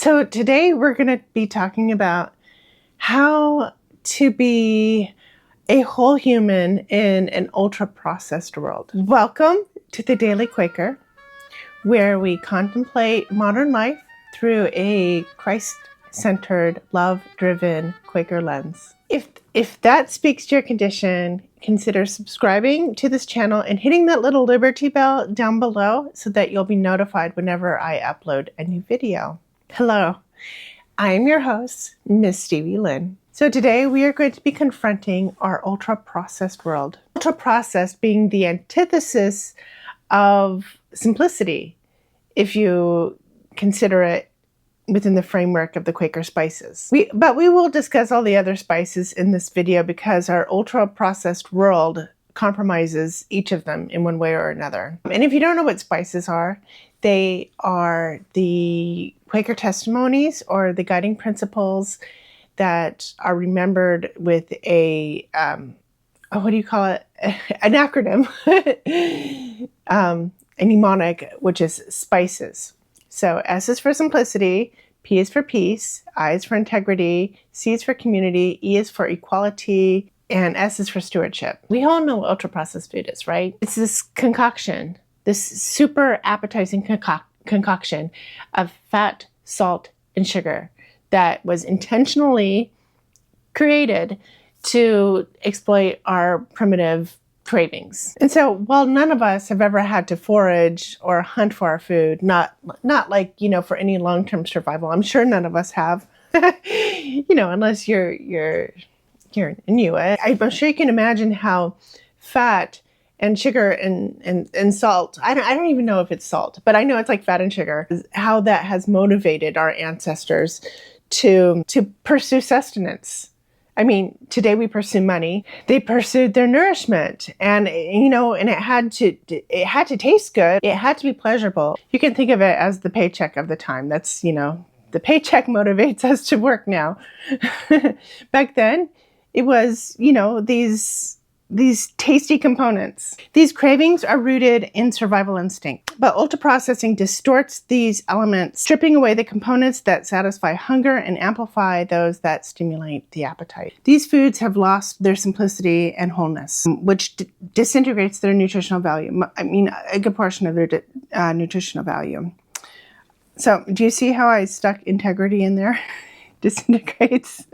So today we're going to be talking about how to be a whole human in an ultra-processed world. Welcome to the Daily Quaker, where we contemplate modern life through a Christ-centered, love-driven Quaker lens. If that speaks to your condition, consider subscribing to this channel and hitting that little Liberty bell down below so that you'll be notified whenever I upload a new video. Hello, I'm your host, Miss Stevie Lynn. So today we are going to be confronting our ultra-processed world. Ultra-processed being the antithesis of simplicity, if you consider it within the framework of the Quaker spices. But we will discuss all the other spices in this video because our ultra-processed world compromises each of them in one way or another. And if you don't know what spices are, they are the Quaker testimonies or the guiding principles that are remembered with a, what do you call it? An acronym, a mnemonic, which is spices. So S is for simplicity, P is for peace, I is for integrity, C is for community, E is for equality, and S is for stewardship. We all know what ultra-processed food is, right? It's this concoction, this super appetizing concoction of fat, salt, and sugar that was intentionally created to exploit our primitive cravings. And so while none of us have ever had to forage or hunt for our food, not like, for any long-term survival, I'm sure none of us have, unless you're Inuit. I'm sure you can imagine how fat and sugar and salt, I don't even know if it's salt, but I know it's like fat and sugar, how that has motivated our ancestors to pursue sustenance. I mean, today we pursue money. They pursued their nourishment, and and it had to taste good. It had to be pleasurable. You can think of it as the paycheck of the time. That's the paycheck motivates us to work now. Back then, it was these tasty components. These cravings are rooted in survival instinct, but ultra-processing distorts these elements, stripping away the components that satisfy hunger and amplify those that stimulate the appetite. These foods have lost their simplicity and wholeness, which disintegrates their nutritional value. I mean, a good portion of their nutritional value. So, do you see how I stuck integrity in there? Disintegrates.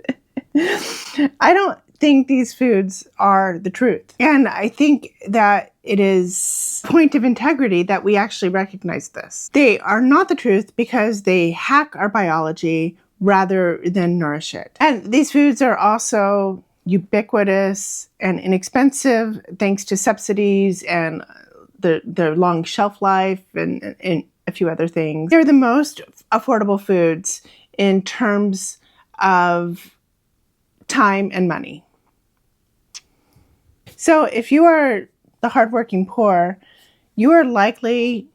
I don't think these foods are the truth. And I think that it is a point of integrity that we actually recognize this. They are not the truth because they hack our biology rather than nourish it. And these foods are also ubiquitous and inexpensive thanks to subsidies and their long shelf life and a few other things. They're the most affordable foods in terms of time and money. So if you are the hardworking poor, you're likely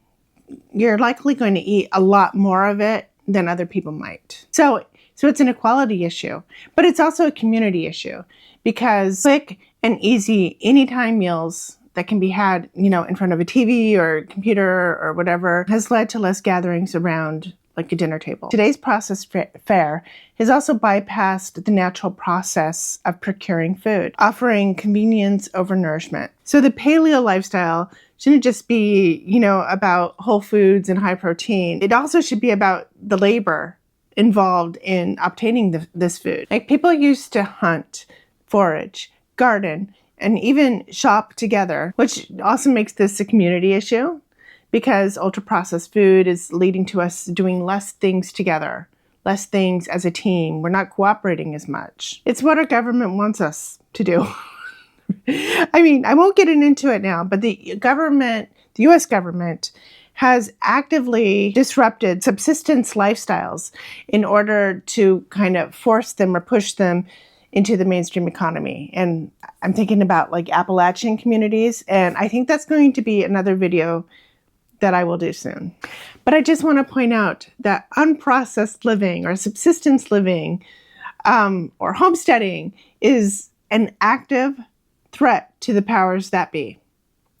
going to eat a lot more of it than other people might. So it's an equality issue, but it's also a community issue because quick and easy anytime meals that can be had, in front of a TV or computer or whatever has led to less gatherings around like a dinner table. Today's processed fare has also bypassed the natural process of procuring food, offering convenience over nourishment. So the paleo lifestyle shouldn't just be, about whole foods and high protein. It also should be about the labor involved in obtaining this food. Like people used to hunt, forage, garden, and even shop together, which also makes this a community issue, because ultra-processed food is leading to us doing less things together, less things as a team. We're not cooperating as much. It's what our government wants us to do. I mean, I won't get into it now, but the U.S. government has actively disrupted subsistence lifestyles in order to kind of force them or push them into the mainstream economy. And I'm thinking about like Appalachian communities, and I think that's going to be another video that I will do soon. But I just want to point out that unprocessed living or subsistence living or homesteading is an active threat to the powers that be.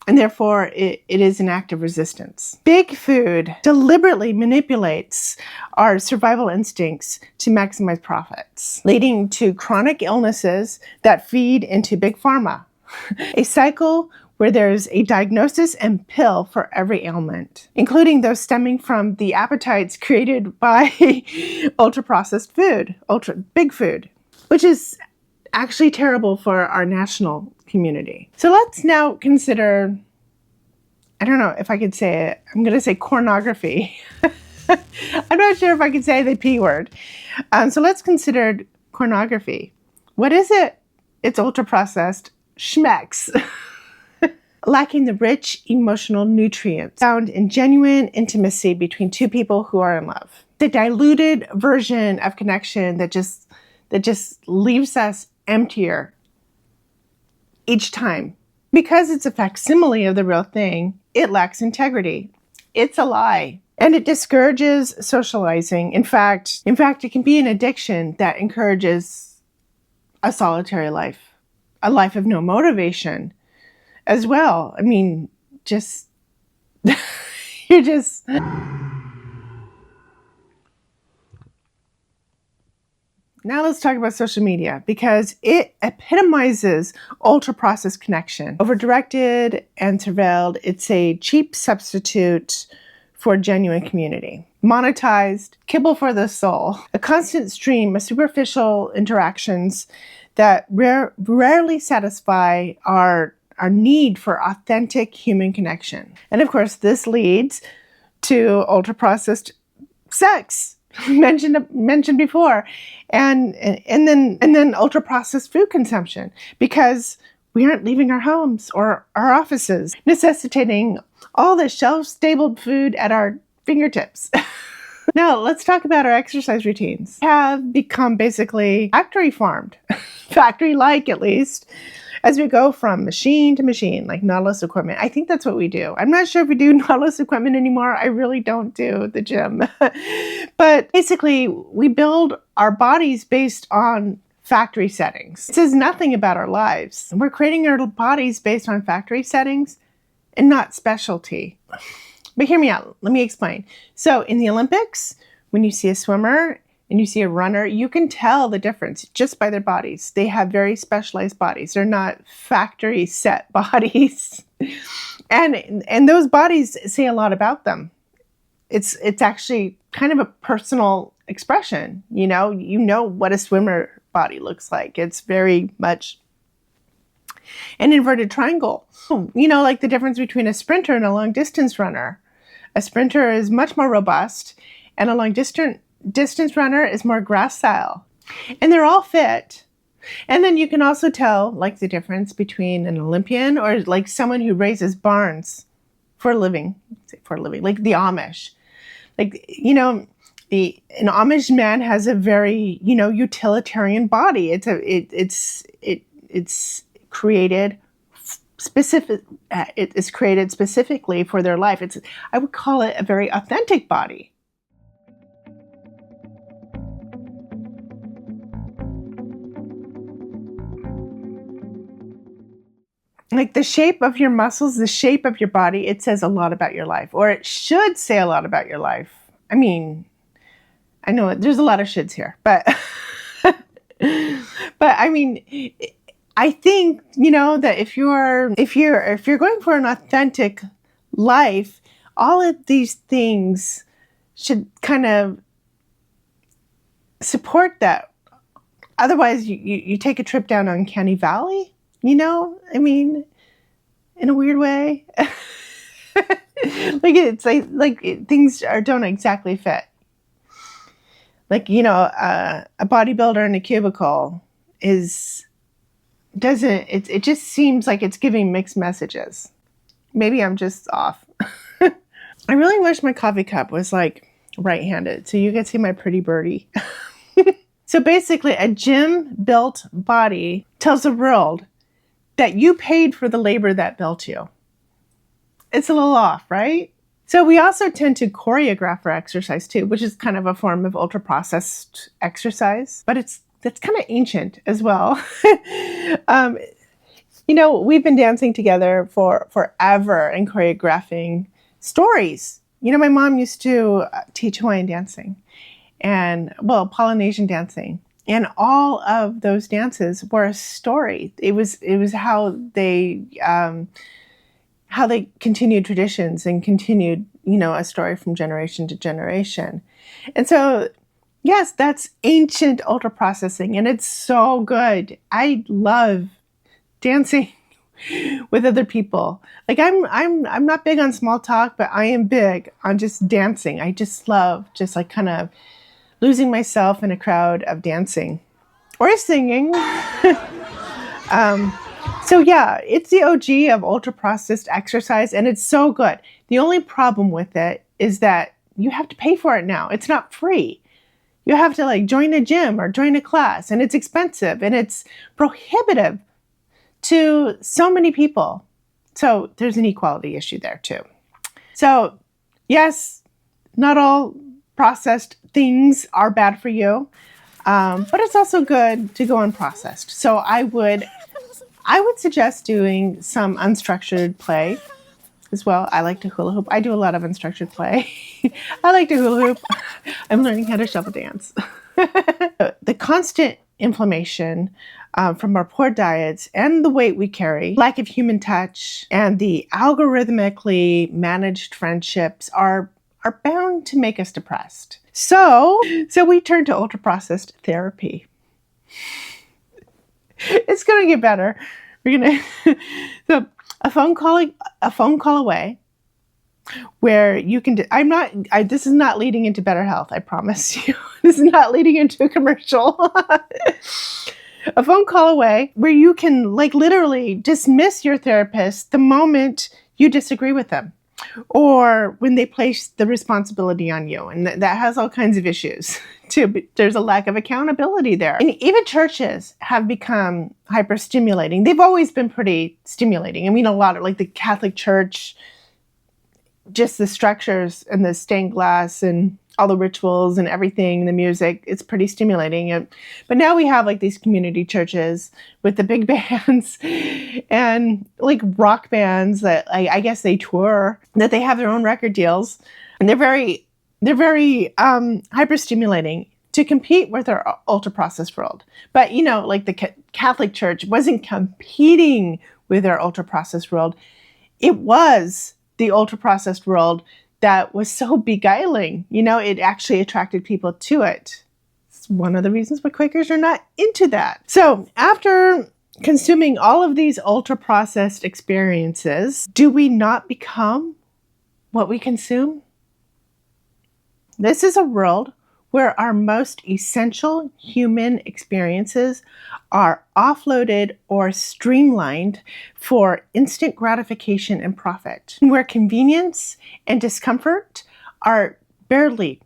And therefore, it is an act of resistance. Big food deliberately manipulates our survival instincts to maximize profits, leading to chronic illnesses that feed into big pharma. A cycle where there's a diagnosis and pill for every ailment, including those stemming from the appetites created by ultra-processed food, big food, which is actually terrible for our national community. So let's now consider, I don't know if I could say it, I'm going to say pornography. I'm not sure if I could say the P word. So let's consider pornography. What is it? It's ultra-processed schmecks. Lacking the rich emotional nutrients found in genuine intimacy between two people who are in love. The diluted version of connection that just leaves us emptier each time. Because it's a facsimile of the real thing, it lacks integrity. It's a lie. And it discourages socializing. In fact, it can be an addiction that encourages a solitary life, a life of no motivation as well. I mean, you're just... Now let's talk about social media, because it epitomizes ultra-processed connection. Over-directed and surveilled, it's a cheap substitute for genuine community. Monetized, kibble for the soul. A constant stream of superficial interactions that rarely satisfy our need for authentic human connection. And of course, this leads to ultra-processed sex, mentioned before, and then ultra-processed food consumption, because we aren't leaving our homes or our offices, necessitating all the shelf-stable food at our fingertips. Now, let's talk about our exercise routines. Have become basically factory farmed, factory-like at least, as we go from machine to machine, like Nautilus equipment. I think that's what we do. I'm not sure if we do Nautilus equipment anymore. I really don't do the gym. But basically, we build our bodies based on factory settings. It says nothing about our lives. We're creating our bodies based on factory settings and not specialty. But hear me out. Let me explain. So in the Olympics, when you see a swimmer and you see a runner, you can tell the difference just by their bodies. They have very specialized bodies. They're not factory set bodies. And those bodies say a lot about them. It's actually kind of a personal expression. You know what a swimmer body looks like. It's very much an inverted triangle. Like the difference between a sprinter and a long distance runner. A sprinter is much more robust, and a long distance runner is more gracile. And they're all fit. And then you can also tell, like, the difference between an Olympian or like someone who raises barns for a living, like the Amish. Like, an Amish man has a very, utilitarian body. It's created it is created specifically for their life. I would call it a very authentic body. Like the shape of your muscles, the shape of your body, it says a lot about your life, or it should say a lot about your life. I mean, I know there's a lot of shoulds here, but I mean, I think, that if you're going for an authentic life, all of these things should kind of support that. Otherwise, you take a trip down Uncanny Valley, I mean, in a weird way. It's like things don't exactly fit. Like, a bodybuilder in a cubicle it just seems like it's giving mixed messages. Maybe I'm just off. I really wish my coffee cup was like right-handed so you could see my pretty birdie. So basically, a gym-built body tells the world that you paid for the labor that built you. It's a little off, right? So we also tend to choreograph our exercise too, which is kind of a form of ultra-processed exercise, but that's kind of ancient as well. We've been dancing together for forever and choreographing stories. My mom used to teach Hawaiian dancing and, Polynesian dancing. And all of those dances were a story. It was how they continued traditions and continued, a story from generation to generation. And so, yes, that's ancient ultra processing, and it's so good. I love dancing with other people. Like I'm not big on small talk, but I am big on just dancing. I just love just like kind of losing myself in a crowd of dancing or singing. So yeah, it's the OG of ultra processed exercise, and it's so good. The only problem with it is that you have to pay for it now. It's not free. You have to like join a gym or join a class, and it's expensive and it's prohibitive to so many people. So there's an equality issue there too. So yes, not all processed things are bad for you, but it's also good to go unprocessed. So I would suggest doing some unstructured play as well. I like to hula hoop. I do a lot of unstructured play. I like to hula hoop. I'm learning how to shuffle dance. The constant inflammation from our poor diets and the weight we carry, lack of human touch, and the algorithmically managed friendships are bound to make us depressed. So we turn to ultra-processed therapy. It's going to get better. We're going to so a phone call away where you can this is not leading into better health, I promise you. This is not leading into a commercial. A phone call away where you can like literally dismiss your therapist the moment you disagree with them, or when they place the responsibility on you. And that has all kinds of issues too. But there's a lack of accountability there. And even churches have become hyper stimulating. They've always been pretty stimulating. I mean, a lot of like the Catholic Church, just the structures and the stained glass and all the rituals and everything, the music, it's pretty stimulating. But now we have like these community churches with the big bands and like rock bands that I guess they tour, that they have their own record deals. And they're very hyper stimulating to compete with our ultra processed world. But like the Catholic Church wasn't competing with our ultra processed world. It was the ultra processed world that was so beguiling. It actually attracted people to it. It's one of the reasons why Quakers are not into that. So after consuming all of these ultra processed experiences, do we not become what we consume? This is a world where our most essential human experiences are offloaded or streamlined for instant gratification and profit, where convenience and discomfort are barely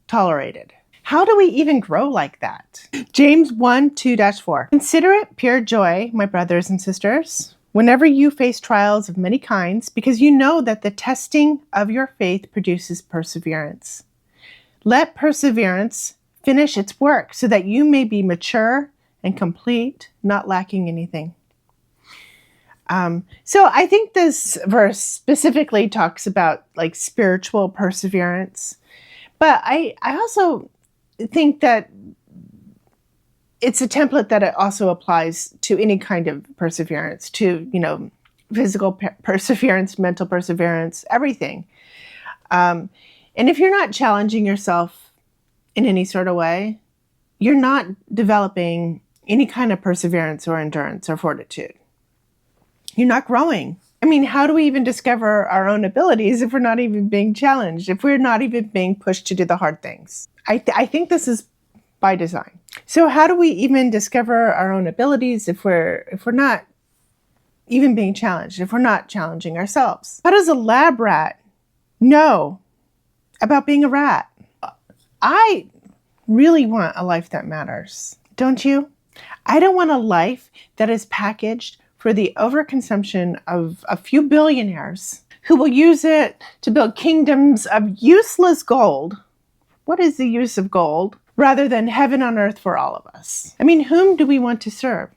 tolerated. How do we even grow like that? James 1:2-4. Consider it pure joy, my brothers and sisters, whenever you face trials of many kinds, because you know that the testing of your faith produces perseverance. Let perseverance finish its work so that you may be mature and complete, not lacking anything. So I think this verse specifically talks about like spiritual perseverance, but I also think that it's a template that it also applies to any kind of perseverance, to, physical perseverance, mental perseverance, everything. And if you're not challenging yourself in any sort of way, you're not developing any kind of perseverance or endurance or fortitude. You're not growing. I mean, how do we even discover our own abilities if we're not even being challenged, if we're not even being pushed to do the hard things? I think this is by design. So how do we even discover our own abilities if we're not even being challenged, if we're not challenging ourselves? How does a lab rat know about being a rat? I really want a life that matters. Don't you? I don't want a life that is packaged for the overconsumption of a few billionaires who will use it to build kingdoms of useless gold. What is the use of gold? Rather than heaven on earth for all of us. I mean, whom do we want to serve?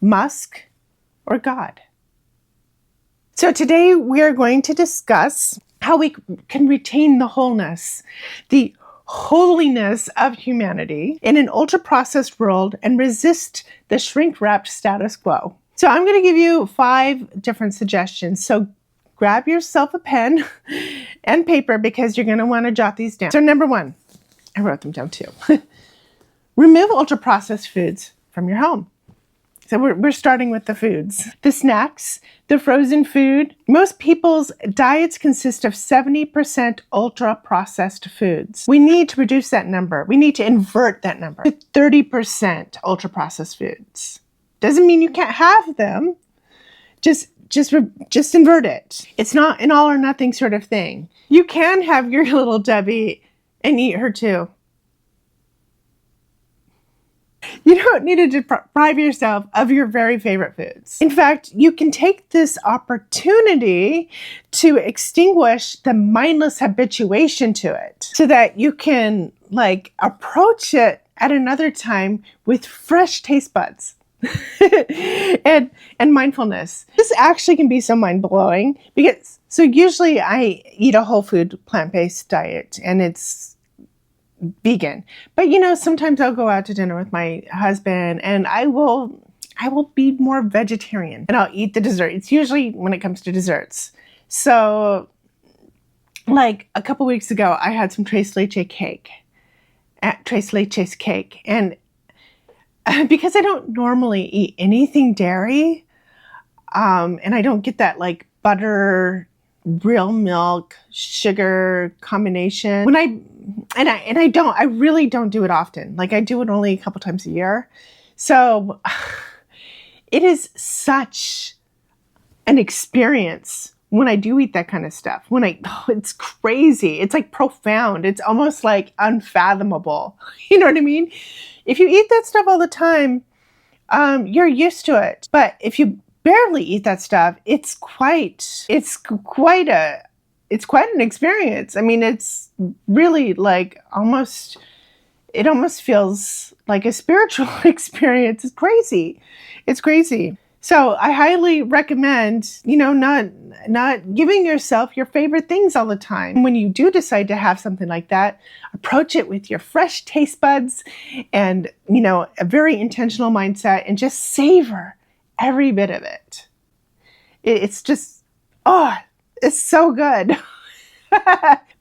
Musk? or God. So today we are going to discuss how we can retain the wholeness, the holiness of humanity in an ultra-processed world and resist the shrink-wrapped status quo. So I'm going to give you 5 different suggestions. So grab yourself a pen and paper because you're going to want to jot these down. So number 1, I wrote them down too. Remove ultra-processed foods from your home. So we're starting with the foods. The snacks, the frozen food. Most people's diets consist of 70% ultra-processed foods. We need to reduce that number. We need to invert that number to 30% ultra-processed foods. Doesn't mean you can't have them. Just invert it. It's not an all or nothing sort of thing. You can have your little Debbie and eat her too. You don't need to deprive yourself of your very favorite foods. In fact, you can take this opportunity to extinguish the mindless habituation to it so that you can approach it at another time with fresh taste buds and mindfulness. This actually can be so mind-blowing because usually I eat a whole food plant-based diet and it's vegan. But sometimes I'll go out to dinner with my husband and I will be more vegetarian and I'll eat the dessert. It's usually when it comes to desserts. So a couple weeks ago, I had some tres leches cake. And because I don't normally eat anything dairy, and I don't get that butter, real milk, sugar combination. I really don't do it often. I do it only a couple times a year. So it is such an experience when I do eat that kind of stuff. It's crazy. It's profound. It's almost unfathomable. You know what I mean? If you eat that stuff all the time, you're used to it. But if you barely eat that stuff, it's quite an experience. I mean, it's really it almost feels like a spiritual experience. It's crazy. So I highly recommend, not giving yourself your favorite things all the time. When you do decide to have something like that, approach it with your fresh taste buds and, a very intentional mindset and just savor every bit of it. It's just, it's so good.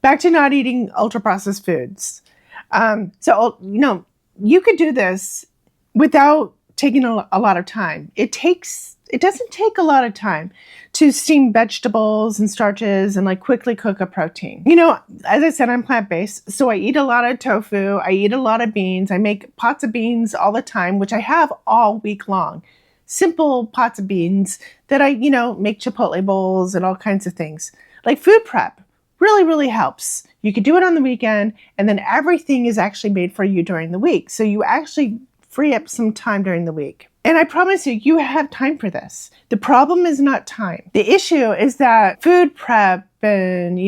Back to not eating ultra-processed foods. You could do this without taking a lot of time. It doesn't take a lot of time to steam vegetables and starches and quickly cook a protein. As I said, I'm plant-based, so I eat a lot of tofu. I eat a lot of beans. I make pots of beans all the time, which I have all week long. Simple pots of beans that I, make Chipotle bowls and all kinds of things. Food prep really, really helps. You could do it on the weekend and then everything is actually made for you during the week. So you actually free up some time during the week. And I promise you have time for this. The problem is not time. The issue is that food prep and,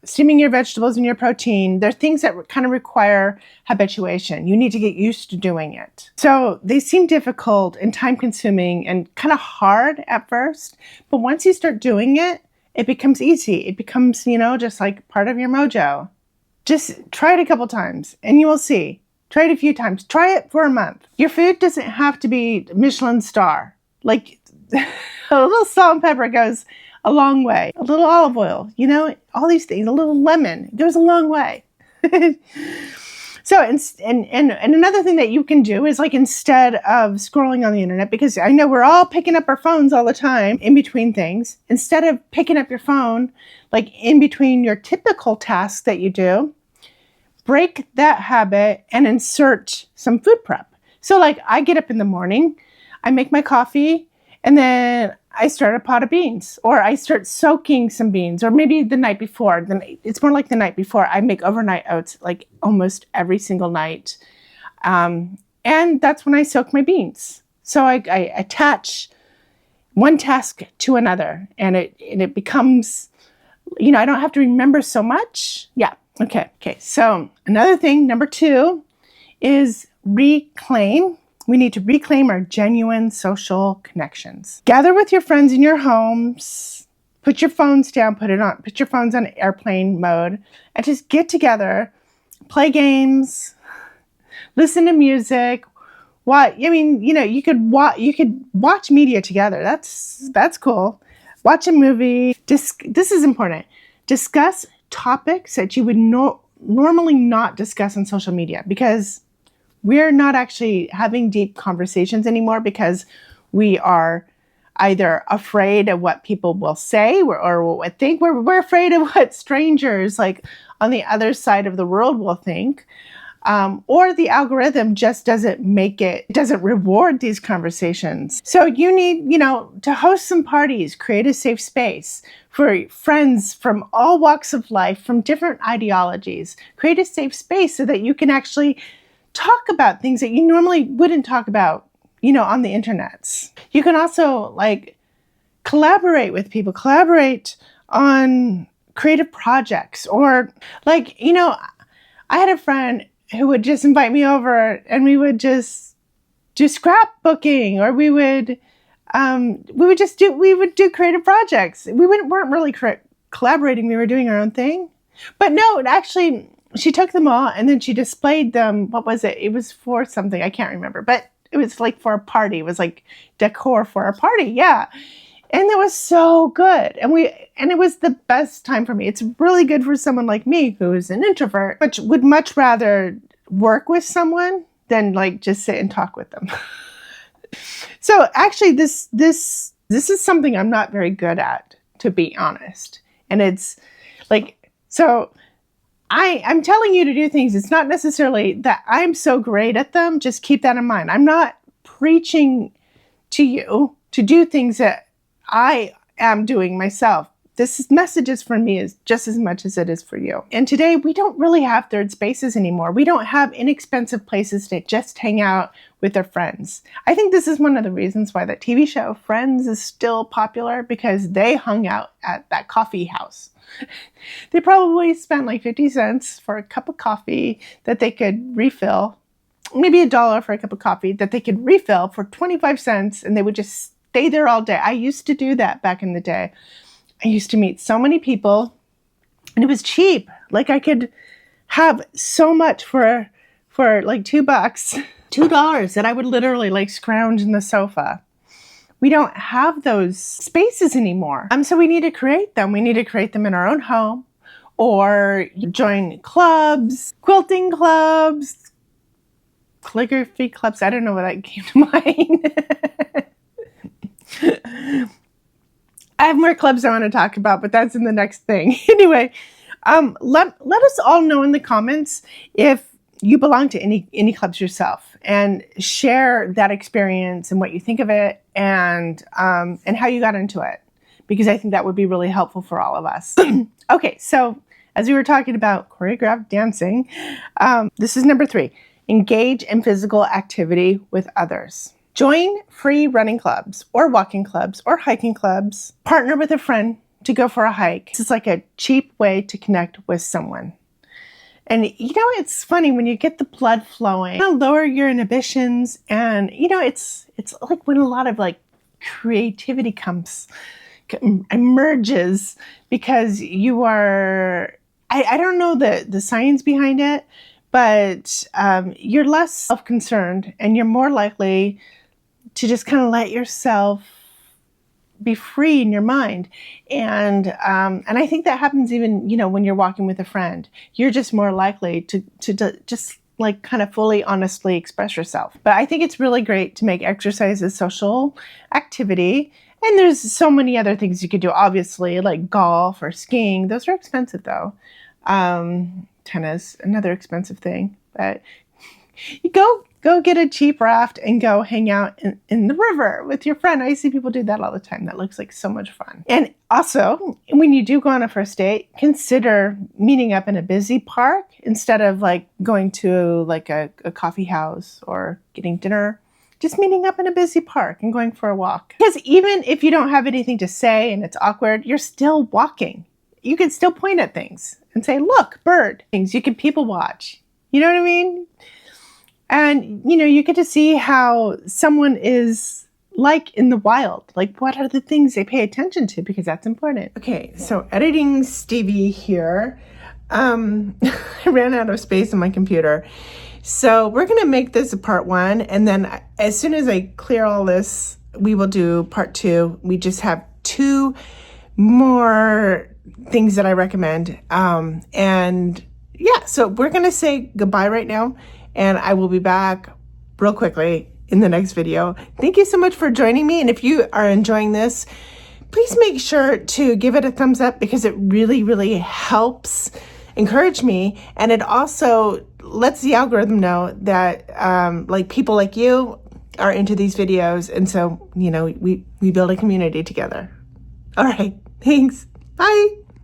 steaming your vegetables and your protein, they're things that kind of require habituation. You need to get used to doing it. So they seem difficult and time consuming and kind of hard at first. But once you start doing it, it becomes easy. It becomes, just part of your mojo. Just try it a couple times and you will see. Try it a few times. Try it for a month. Your food doesn't have to be Michelin star. A little salt and pepper goes a long way. A little olive oil, all these things, a little lemon, it goes a long way. So, and another thing that you can do is instead of scrolling on the internet, because I know we're all picking up our phones all the time in between things, instead of picking up your phone, in between your typical tasks that you do, break that habit and insert some food prep. So I get up in the morning, I make my coffee, and then I start a pot of beans, or I start soaking some beans, or maybe the night before. It's more like the night before. I make overnight oats almost every single night. And that's when I soak my beans. So I attach one task to another and it becomes, I don't have to remember so much. Yeah. Okay. So another thing, number 2 is reclaim We need to reclaim our genuine social connections. Gather with your friends in your homes. Put your phones down, put your phones on airplane mode, and just get together, play games, listen to music. You could watch media together. That's cool. Watch a movie. This is important. Discuss topics that you would normally not discuss on social media, because we're not actually having deep conversations anymore because we are either afraid of what people will say or what think. We're afraid of what strangers like on the other side of the world will think. Or the algorithm just doesn't reward these conversations. So you need, to host some parties, create a safe space for friends from all walks of life, from different ideologies. Create a safe space so that you can actually talk about things that you normally wouldn't talk about, on the internets. You can also collaborate with people, collaborate on creative projects, or I had a friend who would just invite me over and we would just do scrapbooking, or we would do creative projects. We weren't really collaborating. We were doing our own thing. But no, actually, she took them all and then she displayed them. What was it? It was for something. I can't remember, but it was for a party. It was decor for a party. Yeah. And it was so good. And it was the best time for me. It's really good for someone like me who is an introvert, but would much rather work with someone than just sit and talk with them. So actually this is something I'm not very good at, to be honest. And it's so I'm telling you to do things. It's not necessarily that I'm so great at them. Just keep that in mind. I'm not preaching to you to do things that I am doing myself. This message is for me is just as much as it is for you. And today we don't really have third spaces anymore. We don't have inexpensive places to just hang out with our friends. I think this is one of the reasons why that TV show Friends is still popular, because they hung out at that coffee house. They probably spent 50 cents for a cup of coffee that they could refill, maybe $1 for a cup of coffee that they could refill for 25 cents, and they would just stay there all day. I used to do that back in the day. I used to meet so many people, and it was cheap. I could have so much for $2, $2 that I would literally scrounge in the sofa. We don't have those spaces anymore. So we need to create them. We need to create them in our own home, or join clubs, quilting clubs, calligraphy clubs. I don't know what that came to mind. I have more clubs I want to talk about, but that's in the next thing. Anyway, let us all know in the comments if you belong to any clubs yourself, and share that experience and what you think of it, and how you got into it, because I think that would be really helpful for all of us. Okay, so as we were talking about choreographed dancing, this is number 3. Engage in physical activity with others. Join free running clubs or walking clubs or hiking clubs. Partner with a friend to go for a hike. This is a cheap way to connect with someone. And it's funny when you get the blood flowing, lower your inhibitions, and it's when a lot of creativity emerges, because you are, I don't know the science behind it, but you're less self-concerned, and you're more likely to just kind of let yourself be free in your mind. And I think that happens even, when you're walking with a friend. You're just more likely to just kind of fully, honestly express yourself. But I think it's really great to make exercise a social activity. And there's so many other things you could do, obviously, like golf or skiing. Those are expensive, though. Tennis, another expensive thing. But you go get a cheap raft and go hang out in the river with your friend. I see people do that all the time. That looks like so much fun. And also, when you do go on a first date, consider meeting up in a busy park instead of going to a coffee house or getting dinner. Just meeting up in a busy park and going for a walk. Because even if you don't have anything to say and it's awkward, you're still walking. You can still point at things and say, look, bird. Things you can people watch. You know what I mean? And, you get to see how someone is like in the wild. Like, what are the things they pay attention to? Because that's important. Okay, so editing Stevie here. I ran out of space on my computer. So we're going to make this a part 1. And then as soon as I clear all this, we will do part 2. We just have 2 more things that I recommend. And yeah, so we're going to say goodbye right now. And I will be back real quickly in the next video. Thank you so much for joining me. And if you are enjoying this, please make sure to give it a thumbs up, because it really, really helps encourage me. And it also lets the algorithm know that like people like you are into these videos. And so, we build a community together. All right. Thanks. Bye.